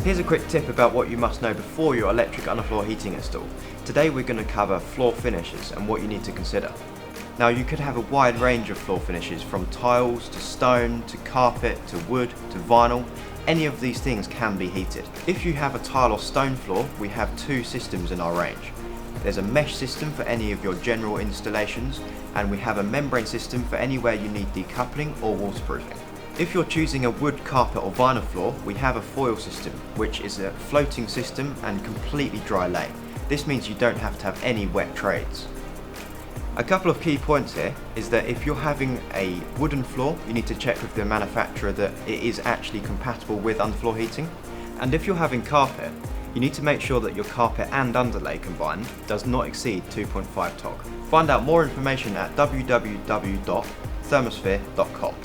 Here's a quick tip about what you must know before your electric underfloor heating install. Today we're going to cover floor finishes and what you need to consider. Now you could have a wide range of floor finishes, from tiles to stone to carpet to wood to vinyl. Any of these things can be heated. If you have a tile or stone floor, we have two systems in our range. There's a mesh system for any of your general installations, and we have a membrane system for anywhere you need decoupling or waterproofing. If you're choosing a wood, carpet or vinyl floor, we have a foil system, which is a floating system and completely dry lay. This means you don't have to have any wet trades. A couple of key points here is that if you're having a wooden floor, you need to check with the manufacturer that it is actually compatible with underfloor heating. And if you're having carpet, you need to make sure that your carpet and underlay combined does not exceed 2.5 TOG. Find out more information at www.thermosphere.com.